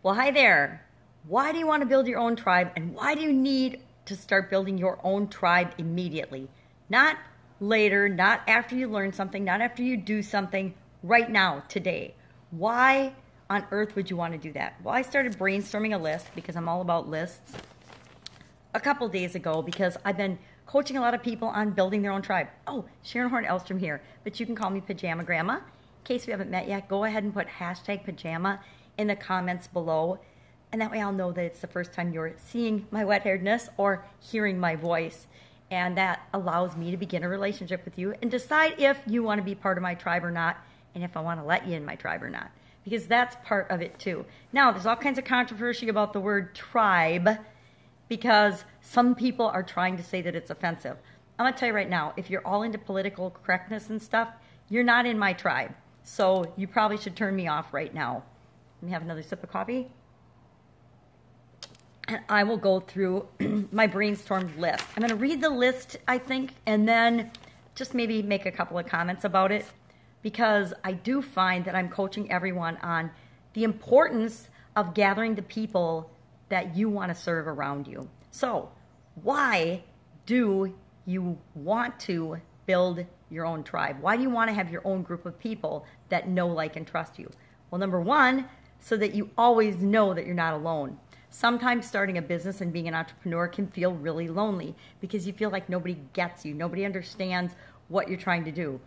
Well, hi there. Why do you want to build your own tribe, and why do you need to start building your own tribe immediately? Not later, not after you learn something, not after you do something, right now, today. Why on earth would you want to do that? Well, I started brainstorming a list because I'm all about lists a couple days ago because I've been coaching a lot of people on building their own tribe. Oh, Sharon Horne-Ellstrom here, but you can call me Pajama Grandma. In case we haven't met yet, go ahead and put hashtag pajama in the comments below, and that way I'll know that it's the first time you're seeing my wet-hairedness or hearing my voice, and that allows me to begin a relationship with you and decide if you want to be part of my tribe or not, and if I want to let you in my tribe or not, because that's part of it too. Now, there's all kinds of controversy about the word tribe because some people are trying to say that it's offensive. I'm going to tell you right now, if you're all into political correctness and stuff, you're not in my tribe, so you probably should turn me off right now. Let me have another sip of coffee. And I will go through my brainstorm list. I'm going to read the list, I think, and then just maybe make a couple of comments about it, because I do find that I'm coaching everyone on the importance of gathering the people that you want to serve around you. So, why do you want to build your own tribe? Why do you want to have your own group of people that know, like, and trust you? Well, number one, so that you always know that you're not alone. Sometimes starting a business and being an entrepreneur can feel really lonely because you feel like nobody gets you. Nobody understands what you're trying to do.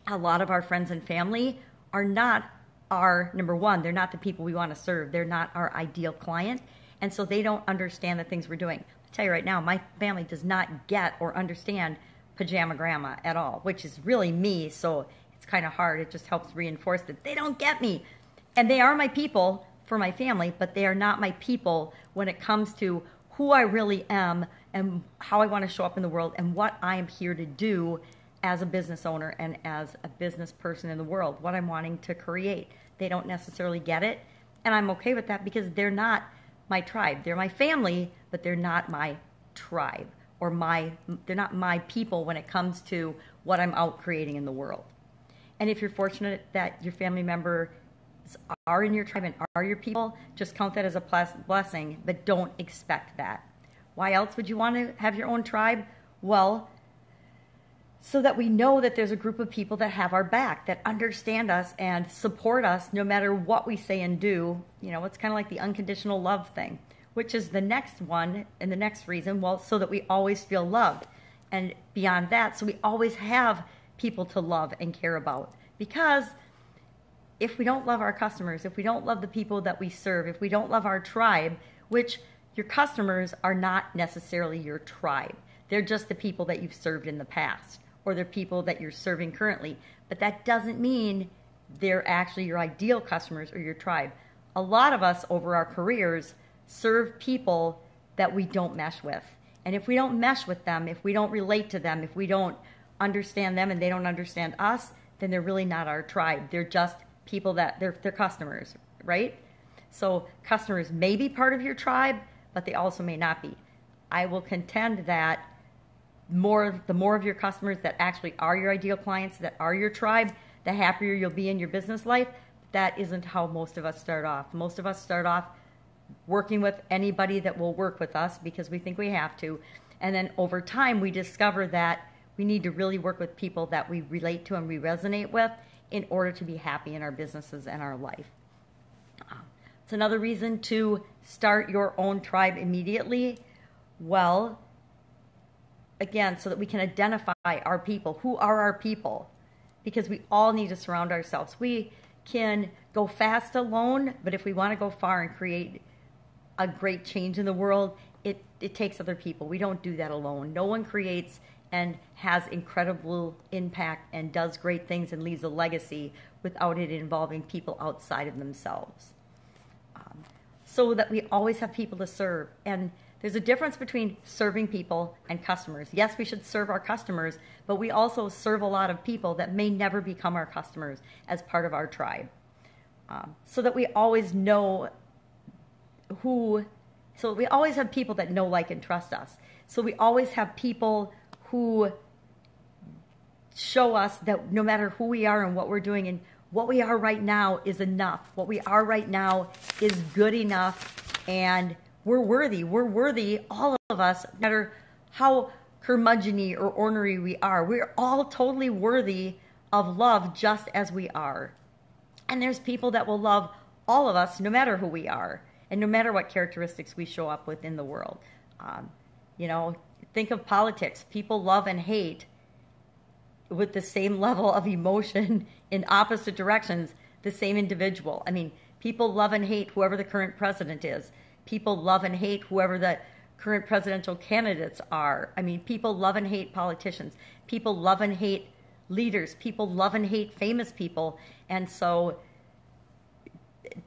A lot of our friends and family are not our, number one, they're not the people we want to serve. They're not our ideal client. And so they don't understand the things we're doing. I'll tell you right now, my family does not get or understand Pajama Grandma at all, which is really me. So it's kind of hard. It just helps reinforce that they don't get me. And they are my people for my family, but they are not my people when it comes to who I really am and how I want to show up in the world and what I am here to do as a business owner and as a business person in the world, what I'm wanting to create. They don't necessarily get it, and I'm okay with that because they're not my tribe. They're my family, but they're not my tribe, or they're not my people when it comes to what I'm out creating in the world. And if you're fortunate that your family member are in your tribe and are your people, just count that as a blessing, but don't expect that. Why else would you want to have your own tribe? Well, so that we know that there's a group of people that have our back, that understand us and support us no matter what we say and do. You know, it's kind of like the unconditional love thing, which is the next one and the next reason, well, so that we always feel loved. And beyond that, so we always have people to love and care about. Because if we don't love our customers, if we don't love the people that we serve, if we don't love our tribe, which your customers are not necessarily your tribe. They're just the people that you've served in the past, or they're people that you're serving currently. But that doesn't mean they're actually your ideal customers or your tribe. A lot of us over our careers serve people that we don't mesh with. And if we don't mesh with them, if we don't relate to them, if we don't understand them and they don't understand us, then they're really not our tribe. They're just people that they're customers, right? So customers may be part of your tribe, but they also may not be. I will contend that the more of your customers that actually are your ideal clients, that are your tribe, the happier you'll be in your business life. That isn't how most of us start off. Most of us start off working with anybody that will work with us because we think we have to. And then over time, we discover that we need to really work with people that we relate to and we resonate with in order to be happy in our businesses and our life. It's another reason to start your own tribe immediately. Well, again, so that we can identify our people. Who are our people? Because we all need to surround ourselves. We can go fast alone, but if we want to go far and create a great change in the world, it takes other people. We don't do that alone. No one creates and has incredible impact and does great things and leaves a legacy without it involving people outside of themselves. So that we always have people to serve. And there's a difference between serving people and customers. Yes, we should serve our customers, but we also serve a lot of people that may never become our customers as part of our tribe. So that we always know so we always have people that know, like, and trust us. So we always have people who show us that no matter who we are and what we're doing and what we are right now is enough. What we are right now is good enough, and we're worthy. We're worthy, all of us, no matter how curmudgeon-y or ornery we are. We're all totally worthy of love just as we are. And there's people that will love all of us no matter who we are and no matter what characteristics we show up with in the world. You know, think of politics. People love and hate with the same level of emotion in opposite directions, the same individual. I mean, people love and hate whoever the current president is. People love and hate whoever the current presidential candidates are. I mean, people love and hate politicians. People love and hate leaders. People love and hate famous people. And so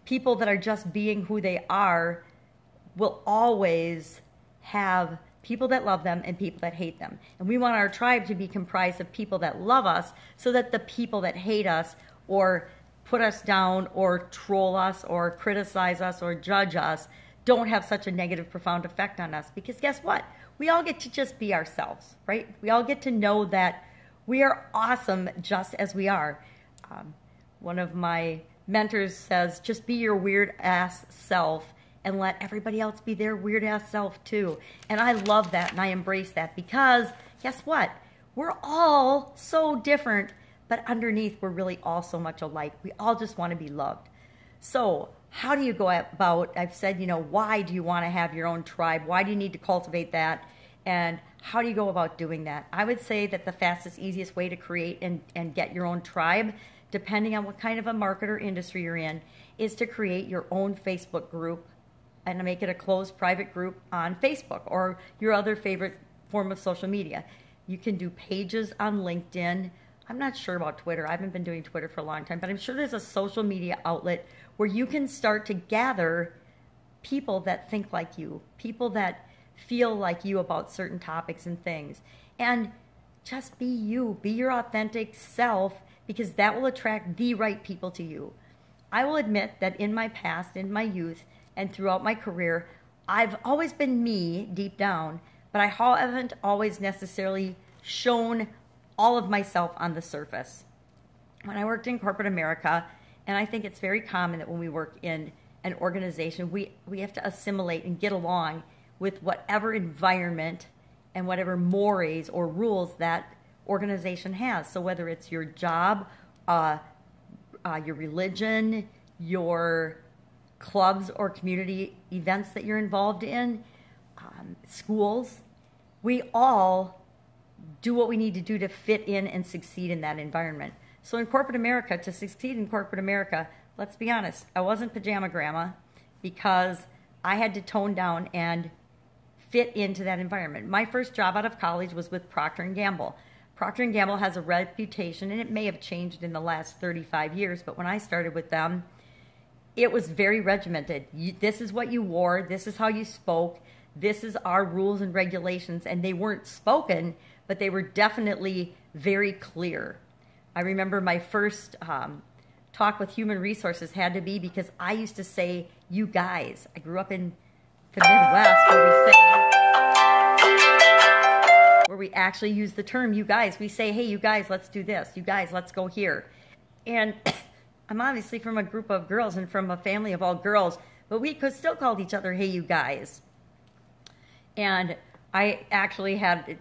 people that are just being who they are will always have people that love them and people that hate them. And we want our tribe to be comprised of people that love us so that the people that hate us or put us down or troll us or criticize us or judge us don't have such a negative, profound effect on us. Because guess what? We all get to just be ourselves, right? We all get to know that we are awesome just as we are. One of my mentors says, just be your weird-ass self and let everybody else be their weird-ass self too. And I love that and I embrace that because guess what? We're all so different, but underneath we're really all so much alike. We all just want to be loved. So how do you go about, I've said, you know, why do you want to have your own tribe? Why do you need to cultivate that? And how do you go about doing that? I would say that the fastest, easiest way to create and get your own tribe, depending on what kind of a market or industry you're in, is to create your own Facebook group and make it a closed private group on Facebook or your other favorite form of social media. You can do pages on LinkedIn. I'm not sure about Twitter. I haven't been doing Twitter for a long time, but I'm sure there's a social media outlet where you can start to gather people that think like you, people that feel like you about certain topics and things. And just be you. Be your authentic self because that will attract the right people to you. I will admit that in my past, in my youth, and throughout my career, I've always been me deep down, but I haven't always necessarily shown all of myself on the surface. When I worked in corporate America, and I think it's very common that when we work in an organization, we have to assimilate and get along with whatever environment and whatever mores or rules that organization has. So whether it's your job, your religion, your clubs or community events that you're involved in, schools, we all do what we need to do to fit in and succeed in that environment. So in corporate America, to succeed in corporate America, let's be honest, I wasn't pajama grandma because I had to tone down and fit into that environment. My first job out of college was with Procter & Gamble. Procter & Gamble has a reputation, and it may have changed in the last 35 years, but when I started with them, it was very regimented. This is what you wore. This is how you spoke. This is our rules and regulations. And they weren't spoken, but they were definitely very clear. I remember my first talk with human resources had to be because I used to say, you guys. I grew up in the Midwest where we actually use the term you guys. We say, hey, you guys, let's do this. You guys, let's go here. And I'm obviously from a group of girls and from a family of all girls, but we could still call each other, hey, you guys. And I actually had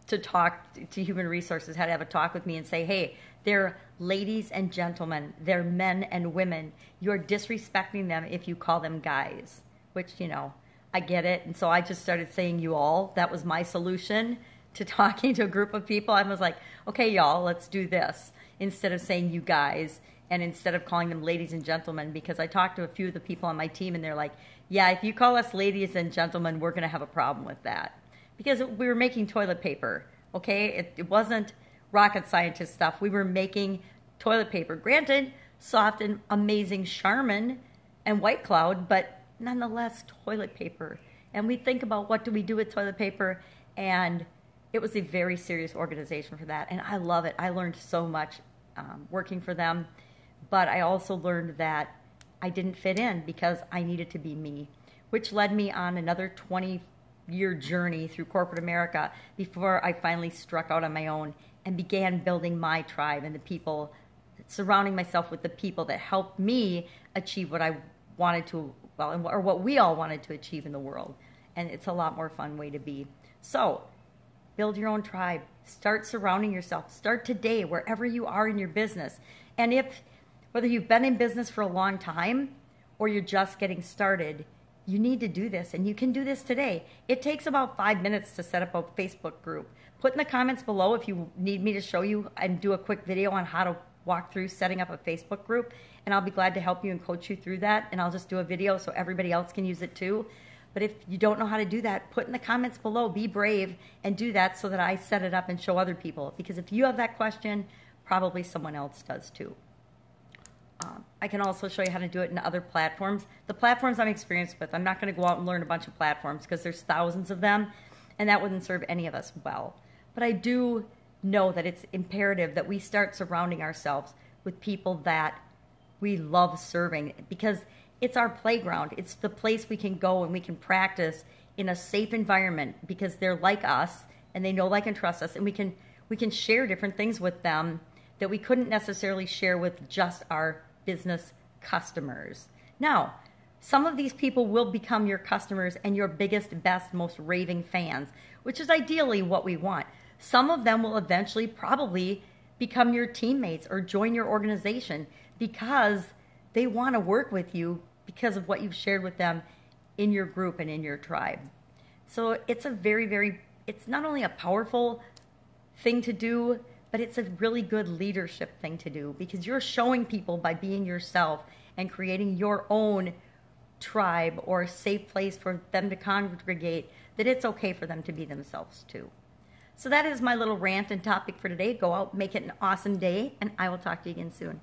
to talk to human resources, had to have a talk with me and say, hey, they're ladies and gentlemen. They're men and women. You're disrespecting them if you call them guys, which, you know, I get it. And so I just started saying you all. That was my solution to talking to a group of people. I was like, okay, y'all, let's do this. Instead of saying you guys, and instead of calling them ladies and gentlemen, because I talked to a few of the people on my team, and they're like, yeah, if you call us ladies and gentlemen, we're going to have a problem with that. Because we were making toilet paper, okay? It wasn't rocket scientist stuff. We were making toilet paper. Granted, soft and amazing Charmin and White Cloud, but nonetheless toilet paper. And we think about what do we do with toilet paper, and it was a very serious organization for that. And I love it. I learned so much working for them. But I also learned that I didn't fit in because I needed to be me, which led me on another 20-year journey through corporate America before I finally struck out on my own and began building my tribe and the people surrounding myself with the people that helped me achieve what I wanted to, well, or what we all wanted to achieve in the world. And it's a lot more fun way to be. So build your own tribe. Start surrounding yourself. Start today, wherever you are in your business. And whether you've been in business for a long time or you're just getting started, you need to do this, and you can do this today. It takes about 5 minutes to set up a Facebook group. Put in the comments below if you need me to show you and do a quick video on how to walk through setting up a Facebook group, and I'll be glad to help you and coach you through that, and I'll just do a video so everybody else can use it too. But if you don't know how to do that, put in the comments below, be brave, and do that so that I set it up and show other people. Because if you have that question, probably someone else does too. I can also show you how to do it in other platforms. The platforms I'm experienced with, I'm not going to go out and learn a bunch of platforms because there's thousands of them, and that wouldn't serve any of us well. But I do know that it's imperative that we start surrounding ourselves with people that we love serving, because it's our playground. It's the place we can go and we can practice in a safe environment because they're like us and they know, like, and trust us, and we can share different things with them that we couldn't necessarily share with just our business customers. Now, some of these people will become your customers and your biggest, best, most raving fans, which is ideally what we want. Some of them will eventually probably become your teammates or join your organization because they want to work with you because of what you've shared with them in your group and in your tribe. So it's a it's not only a powerful thing to do, but it's a really good leadership thing to do, because you're showing people by being yourself and creating your own tribe or a safe place for them to congregate that it's okay for them to be themselves too. So that is my little rant and topic for today. Go out, make it an awesome day, and I will talk to you again soon.